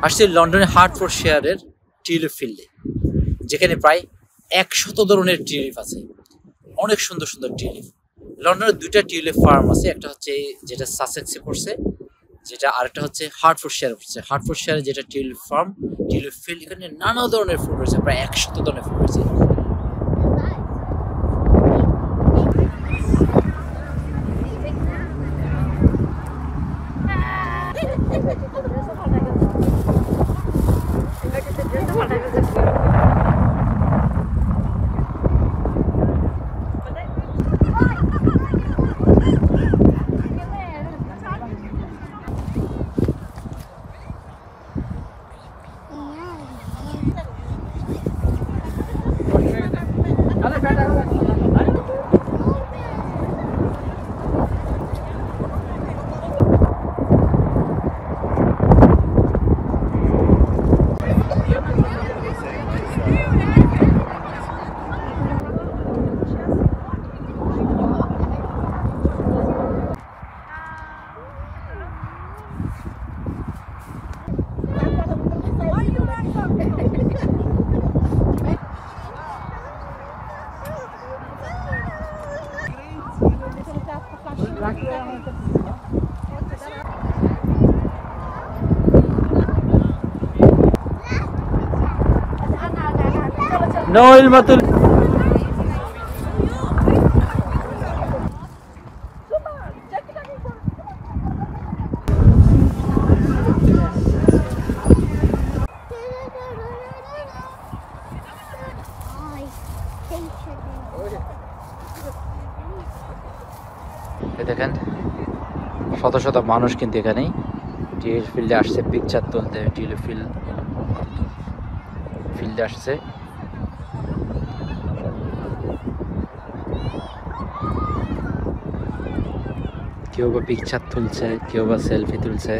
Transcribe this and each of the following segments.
আসছে লন্ডনের হার্টফোর্ডশায়ারের টিউলিপ ফিল্ডে, যেখানে প্রায় 100 ধরনের টিউলিপ আছে। অনেক সুন্দর সুন্দর টিউলিপ। লন্ডনের দুইটা টিউলিপ ফার্ম আছে, একটা হচ্ছে যেটা সাসেক্সে পড়ছে, যেটা আরেকটা হচ্ছে হার্টফোর্ডশায়ারে পড়ছে। হার্টফোর্ডশায়ারে যেটা টিউলিপ ফার্ম, টিউলিপ ফিল্ড, এখানে নানা ধরনের ফুল রয়েছে, প্রায় 100 ধরনের ফুল রয়েছে। No, il matul. দেখেন শত শত মানুষ কিন্তু এখানেই টিউলিপ ফিল্ডে আসছে পিকচার তুলতে। টিউলিপ ফিল্ডে আসছে। কেউ বা পিকচার তুলছে, কেউ বা সেলফি তুলছে,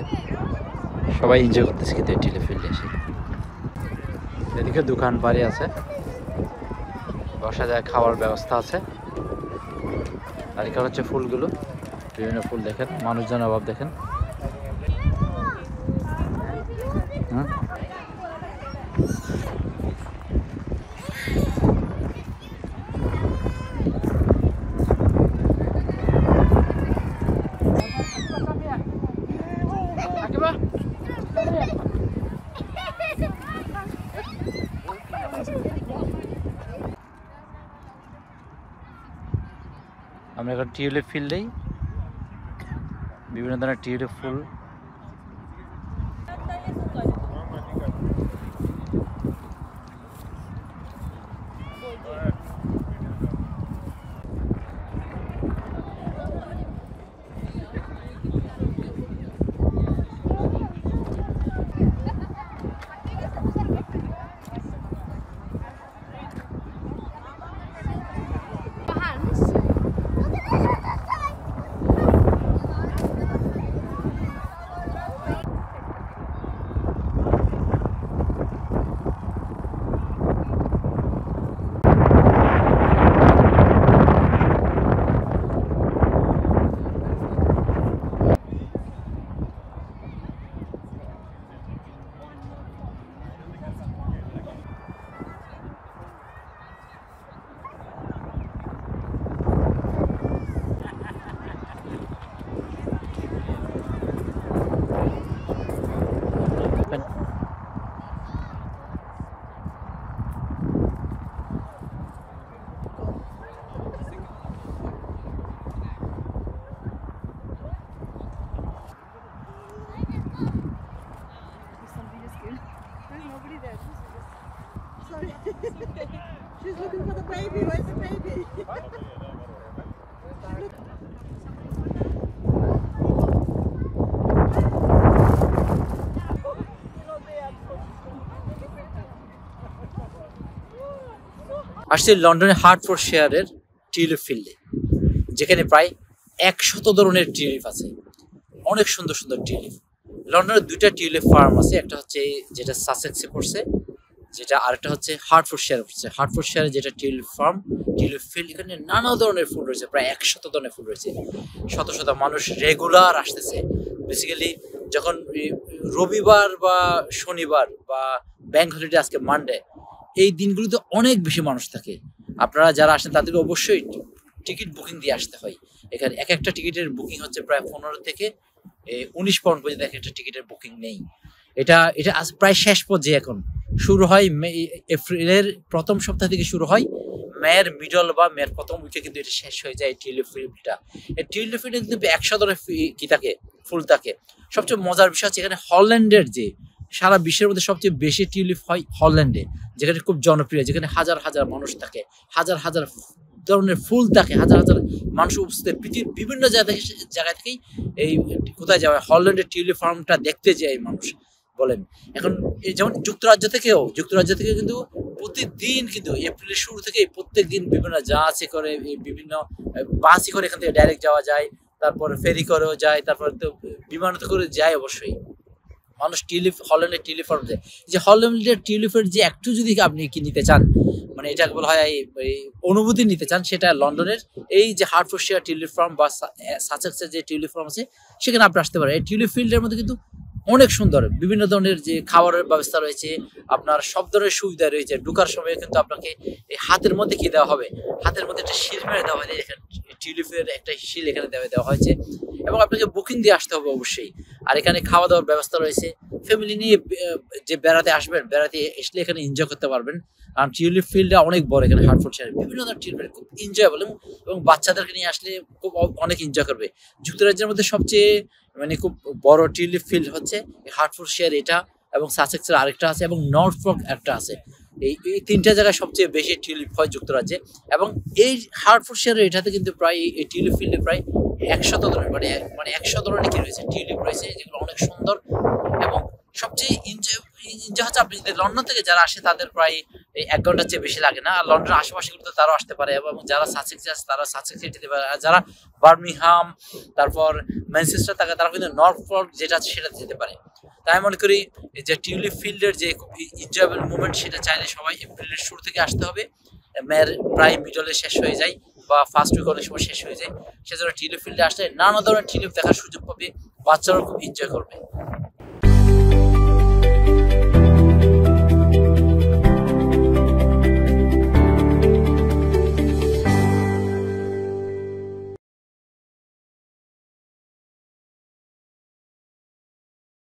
সবাই এনজয় করতেছে কিন্তু টিউলিপ ফিল্ডে এসে। এদিকে দোকান বাড়ি আছে, বসা যায়, খাওয়ার ব্যবস্থা আছে। আর এখানে হচ্ছে ফুলগুলো, বিভিন্ন ফুল দেখেন, মানুষজনের অভাব দেখেন। আমরা এখন টিউলিপ ফিল্ডেই, বিভিন্ন ধরনের tulip full. She's looking for the baby. Where's the baby? আসছে লন্ডনের হার্টফোর্ডশায়ারের টিউলিপ ফিল্ডে, যেখানে প্রায় 100 ধরনের টিউলিপ আছে। অনেক সুন্দর সুন্দর টিউলিপ। লন্ডনের দুইটা টিউলিপ ফার্ম আছে, একটা হচ্ছে যেটা সাসেক্সে পড়ছে, যেটা আরেকটা হচ্ছে হার্টফোর্ডশায়ারে পড়ছে। হার্টফোর্ডশায়ারে যেটা টিউলিপ ফার্ম, টিউলিপ ফিল্ড, এখানে নানা ধরনের ফুল রয়েছে, প্রায় 100 ধরনের ফুল রয়েছে। শত শত মানুষ রেগুলার আসতেছে। বেসিক্যালি যখন রবিবার বা শনিবার বা ব্যাংক হলিডে আজকে মানডে, এই দিনগুলোতে অনেক বেশি মানুষ থাকে। আপনারা যারা আসেন তাদেরকে অবশ্যই টিকিট বুকিং দিয়ে আসতে হয়। এখানে এক একটা টিকিটের বুকিং হচ্ছে প্রায় 15 থেকে 19 পাউন্ড পর্যন্ত এক একটা টিকিটের বুকিং নেই। এটা এটা প্রায় শেষ পর্যায়ে এখন শুরু হয় এপ্রিলের প্রথম সপ্তাহ থেকে শুরু হয়, মেয়ের মিডল বা মেয়ের প্রথম উইকে কিন্তু এটা শেষ হয়ে যায়। টিউলিপ ফিল্ডটা, এই টিউলিপ ফিল্ডে কিন্তু 100 ধরনের কি থাকে, ফুল থাকে। সবচেয়ে মজার বিষয় হচ্ছে এখানে হল্যান্ডের যে সারা বিশ্বের মধ্যে সবচেয়ে বেশি টিউলিপ হয় হল্যান্ডে, যেখানে খুব জনপ্রিয়, যেখানে হাজার হাজার মানুষ থাকে, হাজার হাজার ধরনের ফুল থাকে, হাজার হাজার মানুষ উপস্থিত পৃথিবীর বিভিন্ন জায়গা থেকেই এই কোথায় যাওয়া হল্যান্ডের টিউলিপ ফার্মটা দেখতে যায় মানুষ বলেন। এখন এই যেমন যুক্তরাজ্য থেকে কিন্তু প্রতিদিন কিন্তু এপ্রিলের শুরু থেকে প্রত্যেক দিন বিভিন্ন জাহাজে করে, বিভিন্ন বাসে করে এখান থেকে ডাইরেক্ট যাওয়া যায়, তারপর ফেরি করেও যায়, তারপর তো বিমানতে করে যায়। অবশ্যই মানুষ হল্যান্ডের টিউলিপ ফার্ম যায়। যে হল্যান্ডের টিউলিপের যে একটু যদি আপনি কি নিতে চান, মানে এটা বলা হয় এই অনুভূতি নিতে চান, সেটা লন্ডনের এই যে হার্টফোর্ডশায়ার টিউলিপ ফার্ম বা সাসেক্সের যে টিউলিপ ফার্ম আছে সেখানে আপনি আসতে পারেন। এই টিউলিপ ফিল্ডের মধ্যে কিন্তু অনেক সুন্দর বিভিন্ন ধরনের যে খাবারের ব্যবস্থা রয়েছে, আপনার সব ধরনের সুবিধা রয়েছে। ঢোকার সময় কিন্তু আপনাকে এই হাতের মধ্যে কি দেওয়া হবে, হাতের মধ্যে একটা শিল মেরে দেওয়া হয়, এখানে টিউলিপের একটা শিল এখানে দেওয়া হয়েছে, এবং আপনাকে বুকিং দিয়ে আসতে হবে অবশ্যই। আর এখানে খাওয়া দাওয়ার ব্যবস্থা রয়েছে। ফ্যামিলি নিয়ে যে বেড়াতে আসবেন, বেড়াতে আসলে এখানে এনজয় করতে পারবেন। কারণ টিউলিপ ফিল্ডটা অনেক বড়, এখানে হার্টফোর্ডশায়ারে বিভিন্ন ধরনের টিউলিপ খুব এনজয়েবল, এবং বাচ্চাদেরকে নিয়ে আসলে খুব অনেক এনজয় করবে। যুক্তরাজ্যের মধ্যে সবচেয়ে মানে খুব বড় টিউলিপ ফিল্ড হচ্ছে হার্টফোর্ডশায়ার এটা, এবং সাসেক্সের আরেকটা আছে, এবং নর্থফোক একটা আছে। এই তিনটা জায়গায় সবচেয়ে বেশি টিউলিপ হয় যুক্তরাজ্যে। এবং এই হার্টফোর্ডশায়ার এটাতে কিন্তু প্রায় এই টিউলিপ ফিল্ডে প্রায় 100 ধরনের মানে 100 ধরনের কি রয়েছে, টিউলিপ রয়েছে, যেগুলো অনেক সুন্দর। এবং সবচেয়ে এনজয় হচ্ছে আপনি যদি লন্ডন থেকে যারা আসে তাদের প্রায় 1 ঘন্টার চেয়ে বেশি লাগে না। আর লন্ডনের আশেপাশেগুলোতে তারাও আসতে পারে, এবং যারা সাসেক্সে আছে তারা সাসেক্সে যেতে পারে। আর যারা বার্মিংহাম, তারপর ম্যানচেস্টার থাকে, তারা কিন্তু নর্থফোক যেটা আছে সেটাতে যেতে পারে। তাই আমি মনে করি যে টিউলিপ ফিল্ডের যে খুব এনজয়েবল মুভমেন্ট, সেটা চাইলে সবাই এপ্রিলের শুরু থেকে আসতে হবে। মেয়ের প্রায় মিডলে শেষ হয়ে যায় বা ফার্স্ট উইক অনেক সময় শেষ হয়ে যায়। সেজন্য টিউলিপ ফিল্ডে আসলে নানা ধরনের টিউলিপ দেখার সুযোগ পাবে, বাচ্চারাও খুব এনজয় করবে।